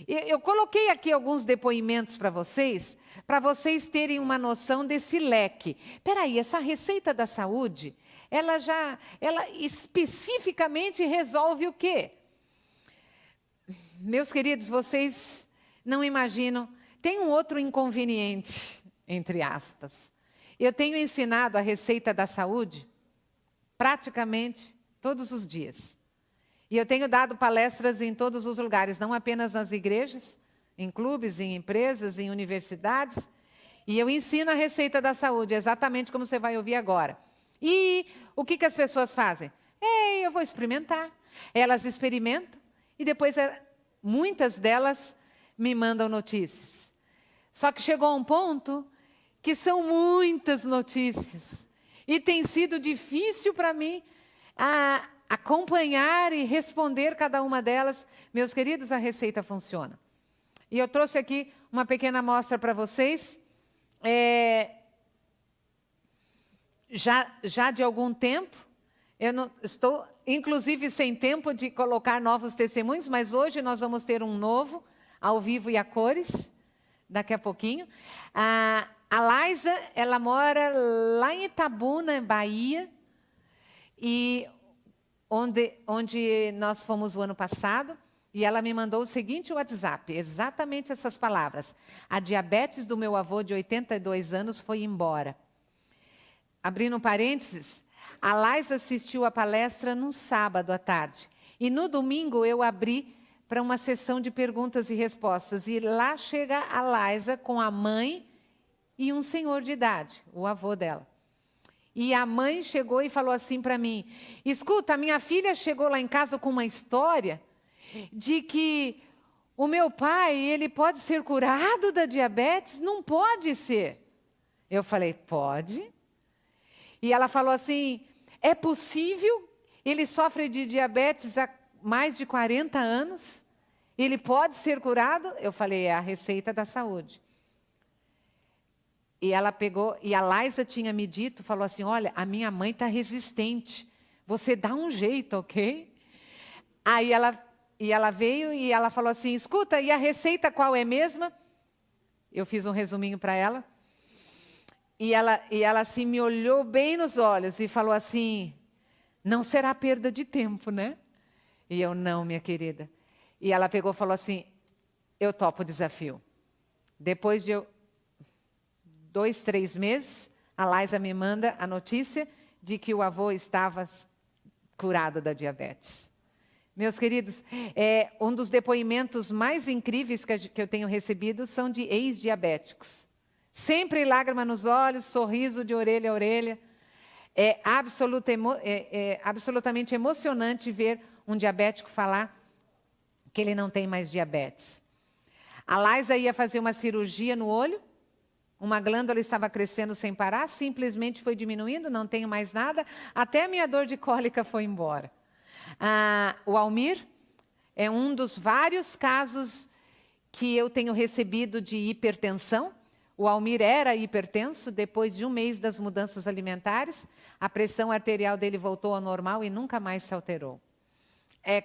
Eu coloquei aqui alguns depoimentos para vocês terem uma noção desse leque. Espera aí, essa receita da saúde, ela especificamente resolve o quê? Meus queridos, vocês não imaginam, tem um outro inconveniente, entre aspas. Eu tenho ensinado a receita da saúde praticamente todos os dias. E eu tenho dado palestras em todos os lugares, não apenas nas igrejas, em clubes, em empresas, em universidades. E eu ensino a receita da saúde, exatamente como você vai ouvir agora. E o que as pessoas fazem? Eu vou experimentar. Elas experimentam e depois muitas delas me mandam notícias. Só que chegou a um ponto que são muitas notícias. E tem sido difícil para mim acompanhar e responder cada uma delas. Meus queridos, a receita funciona. E eu trouxe aqui uma pequena amostra para vocês. Já de algum tempo, eu não estou, inclusive, sem tempo de colocar novos testemunhos, mas hoje nós vamos ter um novo, ao vivo e a cores, daqui a pouquinho. A Laisa, ela mora lá em Itabuna, Bahia, e onde nós fomos o ano passado, e ela me mandou o seguinte WhatsApp, exatamente essas palavras: a diabetes do meu avô de 82 anos foi embora. Abrindo um parênteses, a Laisa assistiu a palestra no sábado à tarde, e no domingo eu abri para uma sessão de perguntas e respostas, e lá chega a Laisa com a mãe e um senhor de idade, o avô dela. E a mãe chegou e falou assim para mim: escuta, minha filha chegou lá em casa com uma história de que o meu pai, ele pode ser curado da diabetes? Não pode ser. Eu falei: pode. E ela falou assim: é possível? Ele sofre de diabetes há mais de 40 anos? Ele pode ser curado? Eu falei: é a receita da saúde. E ela pegou, e a Laisa tinha me dito, falou assim: olha, a minha mãe está resistente, você dá um jeito, ok? Aí ela veio e ela falou assim: escuta, e a receita qual é mesma? Eu fiz um resuminho para ela. E ela assim me olhou bem nos olhos e falou assim: não será perda de tempo, né? E eu: não, minha querida. E ela pegou e falou assim: eu topo o desafio. Depois de 2, 3 meses, a Laisa me manda a notícia de que o avô estava curado da diabetes. Meus queridos, um dos depoimentos mais incríveis que eu tenho recebido são de ex-diabéticos. Sempre lágrima nos olhos, sorriso de orelha a orelha. É absolutamente emocionante ver um diabético falar que ele não tem mais diabetes. A Laisa ia fazer uma cirurgia no olho, uma glândula estava crescendo sem parar, simplesmente foi diminuindo, não tenho mais nada, até a minha dor de cólica foi embora. O Almir é um dos vários casos que eu tenho recebido de hipertensão. O Almir era hipertenso, depois de 1 mês das mudanças alimentares, a pressão arterial dele voltou ao normal e nunca mais se alterou.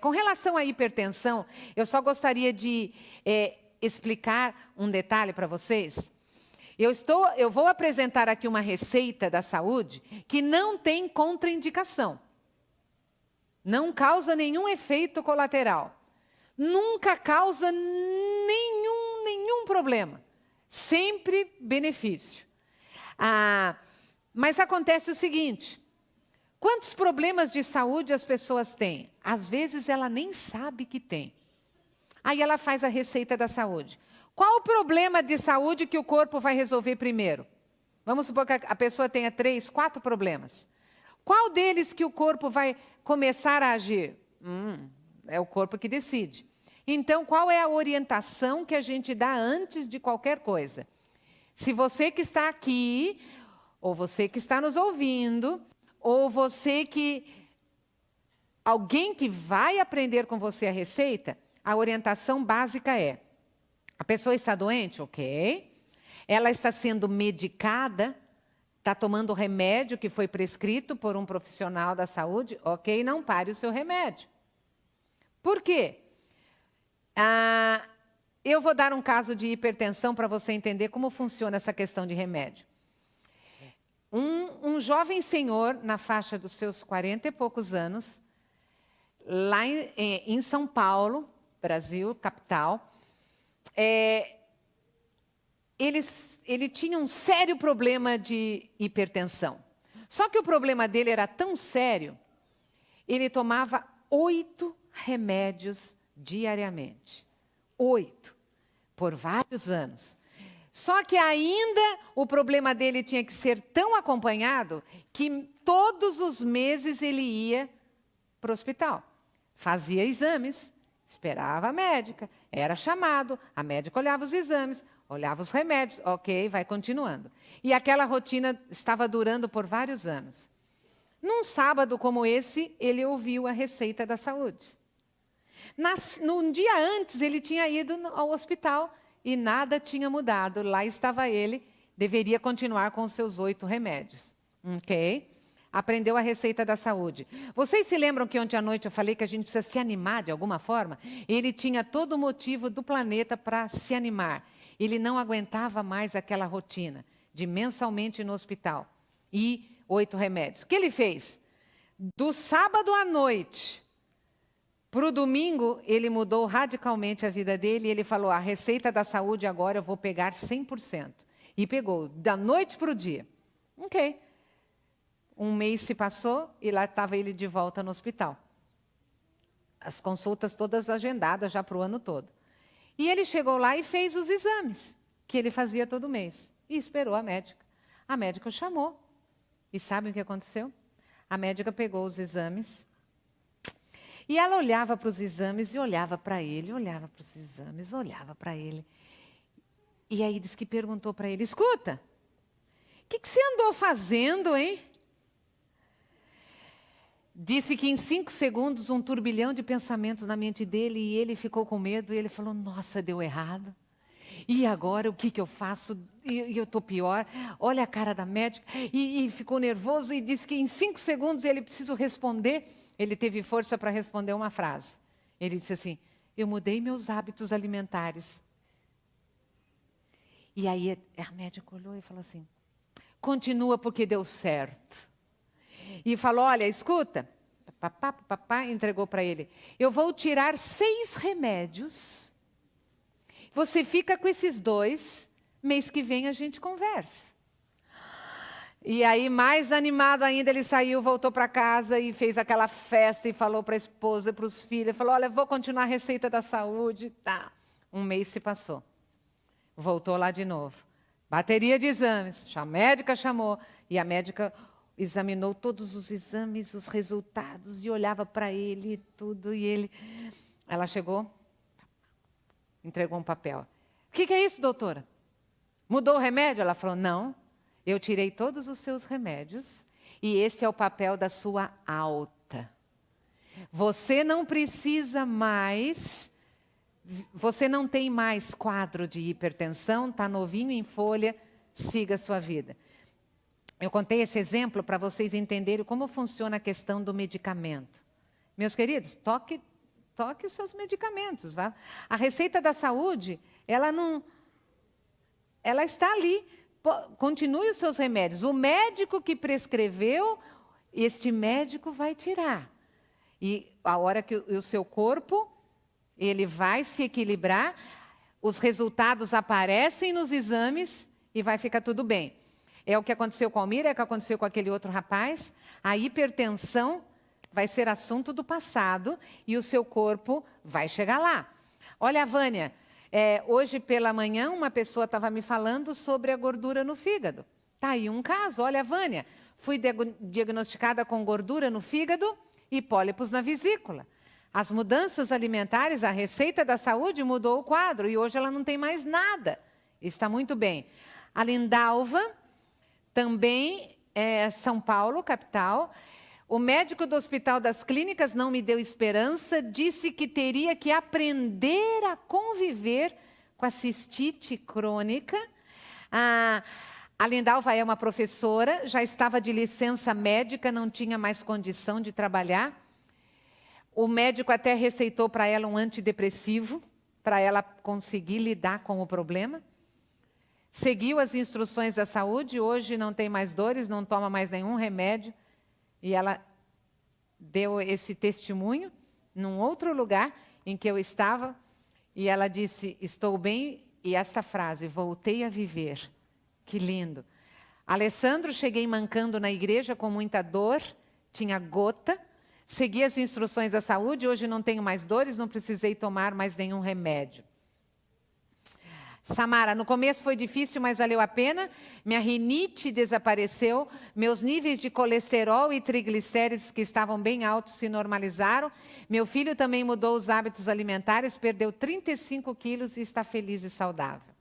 Com relação à hipertensão, eu só gostaria de explicar um detalhe para vocês. Eu vou apresentar aqui uma receita da saúde que não tem contraindicação. Não causa nenhum efeito colateral. Nunca causa nenhum problema. Sempre benefício. Mas acontece o seguinte: quantos problemas de saúde as pessoas têm? Às vezes ela nem sabe que tem. Aí ela faz a receita da saúde. Qual o problema de saúde que o corpo vai resolver primeiro? Vamos supor que a pessoa tenha 3, 4 problemas. Qual deles que o corpo vai começar a agir? É o corpo que decide. Então, qual é a orientação que a gente dá antes de qualquer coisa? Se você que está aqui, ou você que está nos ouvindo, ou alguém que vai aprender com você a receita, a orientação básica é: a pessoa está doente? Ok. Ela está sendo medicada? Está tomando remédio que foi prescrito por um profissional da saúde? Ok, não pare o seu remédio. Por quê? eu vou dar um caso de hipertensão para você entender como funciona essa questão de remédio. Um jovem senhor, na faixa dos seus 40 e poucos anos, lá em São Paulo, Brasil, capital, ele tinha um sério problema de hipertensão. Só que o problema dele era tão sério, ele tomava 8 remédios diariamente. 8, por vários anos. Só que ainda o problema dele tinha que ser tão acompanhado que todos os meses ele ia para o hospital. Fazia exames, esperava a médica, era chamado, a médica olhava os exames, olhava os remédios, ok, vai continuando. E aquela rotina estava durando por vários anos. Num sábado como esse, ele ouviu a receita da saúde. Num dia antes, ele tinha ido ao hospital e nada tinha mudado. Lá estava ele, deveria continuar com os seus 8 remédios. Ok? Aprendeu a receita da saúde. Vocês se lembram que ontem à noite eu falei que a gente precisa se animar de alguma forma? Ele tinha todo o motivo do planeta para se animar. Ele não aguentava mais aquela rotina de mensalmente ir no hospital e 8 remédios. O que ele fez? Do sábado à noite para o domingo, ele mudou radicalmente a vida dele e ele falou, a receita da saúde agora eu vou pegar 100%. E pegou, da noite para o dia. Ok. Um mês se passou e lá estava ele de volta no hospital. As consultas todas agendadas já para o ano todo. E ele chegou lá e fez os exames, que ele fazia todo mês. E esperou a médica. A médica o chamou. E sabe o que aconteceu? A médica pegou os exames. E ela olhava para os exames e olhava para ele, olhava para os exames, olhava para ele. E aí disse que perguntou para ele, escuta, o que você andou fazendo, hein? Disse que em 5 segundos um turbilhão de pensamentos na mente dele e ele ficou com medo e ele falou, nossa, deu errado. E agora, o que eu faço? E eu estou pior. Olha a cara da médica. E ficou nervoso e disse que em 5 segundos ele precisou responder. Ele teve força para responder uma frase. Ele disse assim, eu mudei meus hábitos alimentares. E aí a médica olhou e falou assim, continua porque deu certo. E falou, olha, escuta, papá entregou para ele, eu vou tirar 6 remédios, você fica com esses 2, mês que vem a gente conversa. E aí, mais animado ainda, ele saiu, voltou para casa e fez aquela festa e falou para a esposa, para os filhos, falou, olha, vou continuar a receita da saúde, tá. Um mês se passou, voltou lá de novo, bateria de exames, a médica chamou e a médica examinou todos os exames, os resultados e olhava para ele e tudo e ela chegou, entregou um papel. O que é isso, doutora? Mudou o remédio? Ela falou, não. Eu tirei todos os seus remédios e esse é o papel da sua alta. Você não precisa mais, você não tem mais quadro de hipertensão, está novinho em folha, siga a sua vida. Eu contei esse exemplo para vocês entenderem como funciona a questão do medicamento. Meus queridos, toque os seus medicamentos. Vá. A receita da saúde, ela está ali. Continue os seus remédios. O médico que prescreveu, este médico vai tirar. E a hora que o seu corpo, ele vai se equilibrar, os resultados aparecem nos exames e vai ficar tudo bem. É o que aconteceu com a Almira, é o que aconteceu com aquele outro rapaz. A hipertensão vai ser assunto do passado e o seu corpo vai chegar lá. Olha, Vânia, hoje pela manhã uma pessoa estava me falando sobre a gordura no fígado. Está aí um caso, olha, Vânia, fui diagnosticada com gordura no fígado e pólipos na vesícula. As mudanças alimentares, a receita da saúde mudou o quadro e hoje ela não tem mais nada. Está muito bem. A Lindalva, também São Paulo, capital. O médico do Hospital das Clínicas não me deu esperança, disse que teria que aprender a conviver com a cistite crônica. A Lindalva é uma professora, já estava de licença médica, não tinha mais condição de trabalhar. O médico até receitou para ela um antidepressivo, para ela conseguir lidar com o problema. Seguiu as instruções da saúde, hoje não tem mais dores, não toma mais nenhum remédio. E ela deu esse testemunho num outro lugar em que eu estava. E ela disse, estou bem, e esta frase, voltei a viver. Que lindo. Alessandro, cheguei mancando na igreja com muita dor, tinha gota. Segui as instruções da saúde, hoje não tenho mais dores, não precisei tomar mais nenhum remédio. Samara, no começo foi difícil, mas valeu a pena. Minha rinite desapareceu, meus níveis de colesterol e triglicérides que estavam bem altos se normalizaram. Meu filho também mudou os hábitos alimentares, perdeu 35 quilos e está feliz e saudável.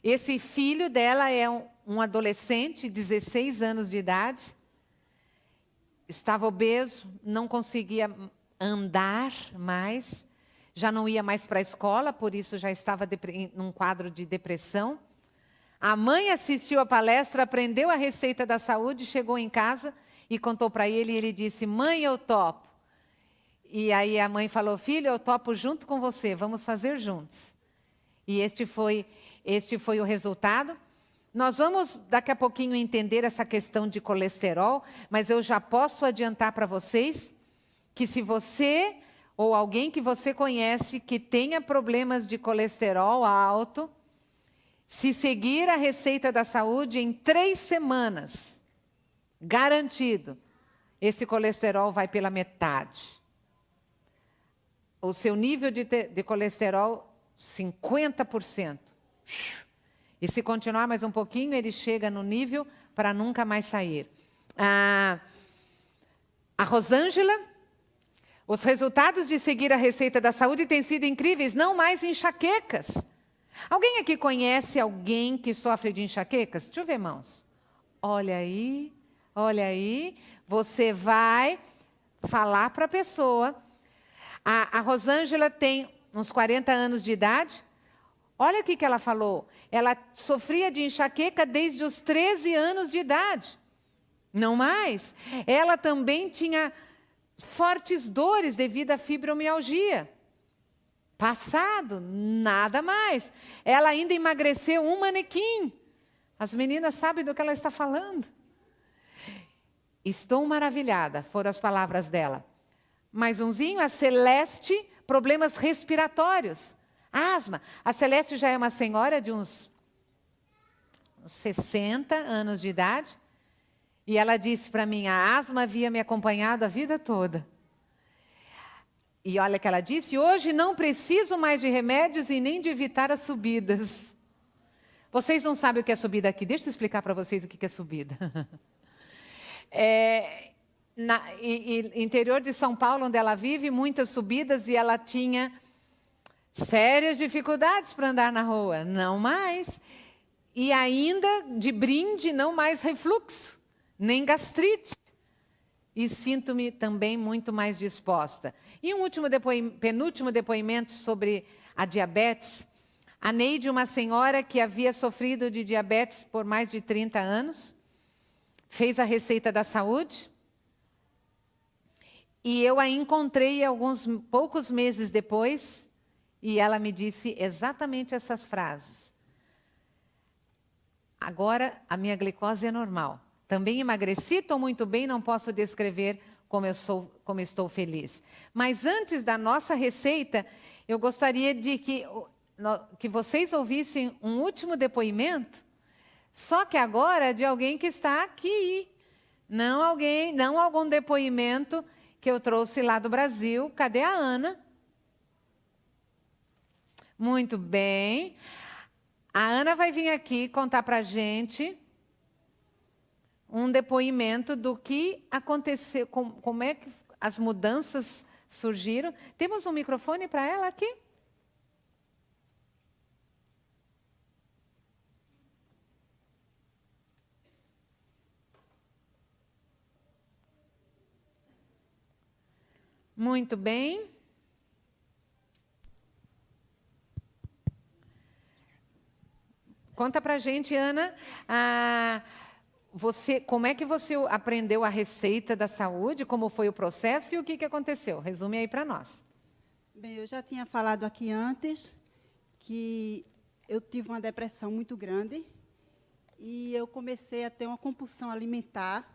Esse filho dela é um adolescente, 16 anos de idade. Estava obeso, não conseguia andar mais. Já não ia mais para a escola, por isso já estava num quadro de depressão. A mãe assistiu a palestra, aprendeu a receita da saúde, chegou em casa e contou para ele, e ele disse, mãe, eu topo. E aí a mãe falou, filho, eu topo junto com você, vamos fazer juntos. E este foi o resultado. Nós vamos daqui a pouquinho entender essa questão de colesterol, mas eu já posso adiantar para vocês que se você ou alguém que você conhece que tenha problemas de colesterol alto, se seguir a receita da saúde em 3 semanas, garantido, esse colesterol vai pela metade. O seu nível de colesterol, 50%. E se continuar mais um pouquinho, ele chega no nível para nunca mais sair. A Rosângela, os resultados de seguir a receita da saúde têm sido incríveis, não mais enxaquecas. Alguém aqui conhece alguém que sofre de enxaquecas? Deixa eu ver, mãos. Olha aí, você vai falar para a pessoa. A Rosângela tem uns 40 anos de idade. Olha o que ela falou. Ela sofria de enxaqueca desde os 13 anos de idade. Não mais. Ela também tinha fortes dores devido à fibromialgia. Passado, nada mais. Ela ainda emagreceu 1 manequim. As meninas sabem do que ela está falando. Estou maravilhada, foram as palavras dela. Mais umzinho, a Celeste, problemas respiratórios. Asma. A Celeste já é uma senhora de uns 60 anos de idade. E ela disse para mim, a asma havia me acompanhado a vida toda. E olha o que ela disse, hoje não preciso mais de remédios e nem de evitar as subidas. Vocês não sabem o que é subida aqui, deixa eu explicar para vocês o que é subida. Interior de São Paulo, onde ela vive, muitas subidas e ela tinha sérias dificuldades para andar na rua, não mais. E ainda, de brinde, não mais refluxo. Nem gastrite, e sinto-me também muito mais disposta. E um penúltimo depoimento sobre a diabetes. A Neide, uma senhora que havia sofrido de diabetes por mais de 30 anos, fez a receita da saúde, e eu a encontrei alguns poucos meses depois, e ela me disse exatamente essas frases. Agora a minha glicose é normal. Também emagreci, estou muito bem, não posso descrever como estou feliz. Mas antes da nossa receita, eu gostaria de que vocês ouvissem um último depoimento, só que agora de alguém que está aqui. Não algum depoimento que eu trouxe lá do Brasil. Cadê a Ana? Muito bem. A Ana vai vir aqui contar para a gente um depoimento do que aconteceu, como é que as mudanças surgiram. Temos um microfone para ela aqui? Muito bem. Conta para a gente, Ana, como é que você aprendeu a receita da saúde, como foi o processo e o que aconteceu? Resume aí para nós. Bem, eu já tinha falado aqui antes que eu tive uma depressão muito grande e eu comecei a ter uma compulsão alimentar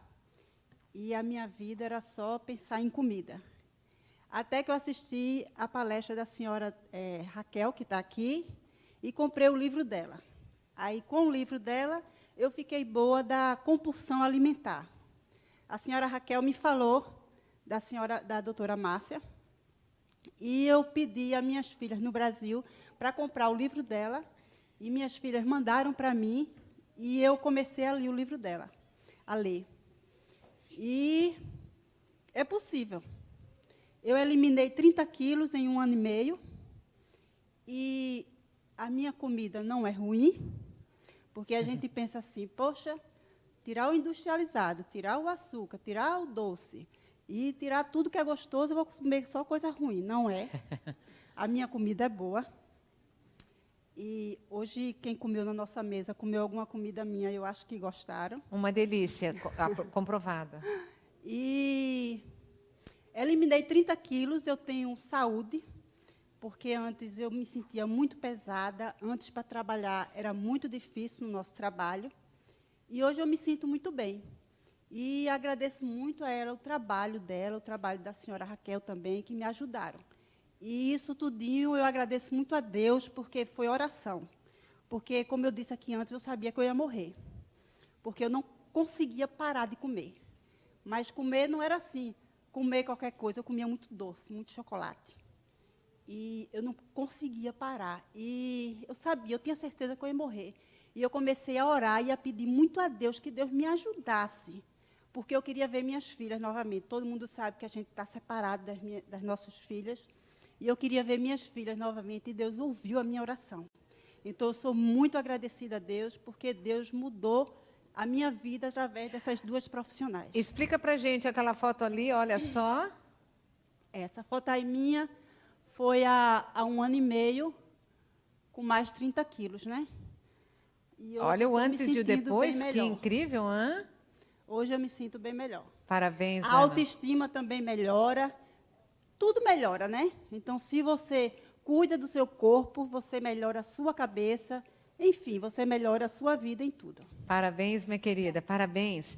e a minha vida era só pensar em comida. Até que eu assisti a palestra da senhora Raquel, que está aqui, e comprei o livro dela. Aí, com o livro dela, eu fiquei boa da compulsão alimentar. A senhora Raquel me falou da doutora Márcia, e eu pedi a minhas filhas no Brasil para comprar o livro dela, e minhas filhas mandaram para mim, e eu comecei a ler o livro dela, a ler. E é possível. Eu eliminei 30 quilos em 1 ano e meio, e a minha comida não é ruim, porque a gente pensa assim, poxa, tirar o industrializado, tirar o açúcar, tirar o doce, e tirar tudo que é gostoso, eu vou comer só coisa ruim. Não é. A minha comida é boa. E hoje, quem comeu na nossa mesa, comeu alguma comida minha, eu acho que gostaram. Uma delícia, comprovada. E eliminei 30 quilos, eu tenho saúde, porque antes eu me sentia muito pesada, antes para trabalhar era muito difícil no nosso trabalho, e hoje eu me sinto muito bem. E agradeço muito a ela, o trabalho dela, o trabalho da senhora Raquel também, que me ajudaram. E isso tudinho eu agradeço muito a Deus, porque foi oração. Porque, como eu disse aqui antes, eu sabia que eu ia morrer. Porque eu não conseguia parar de comer. Mas comer não era assim, comer qualquer coisa. Eu comia muito doce, muito chocolate. E eu não conseguia parar. E eu sabia, eu tinha certeza que eu ia morrer. E eu comecei a orar e a pedir muito a Deus que Deus me ajudasse. Porque eu queria ver minhas filhas novamente. Todo mundo sabe que a gente está separado das nossas filhas. E eu queria ver minhas filhas novamente, e Deus ouviu a minha oração. Então, eu sou muito agradecida a Deus, porque Deus mudou a minha vida através dessas duas profissionais. Explica pra gente aquela foto ali, olha só. Essa foto aí minha foi há 1 ano e meio, com mais 30 quilos, né? E Olha o antes e o depois, que incrível, hein? Hoje eu me sinto bem melhor. Parabéns, A Ana. autoestima também melhora. Tudo melhora, né? Então, se você cuida do seu corpo, você melhora a sua cabeça, enfim, você melhora a sua vida em tudo. Parabéns, minha querida, parabéns.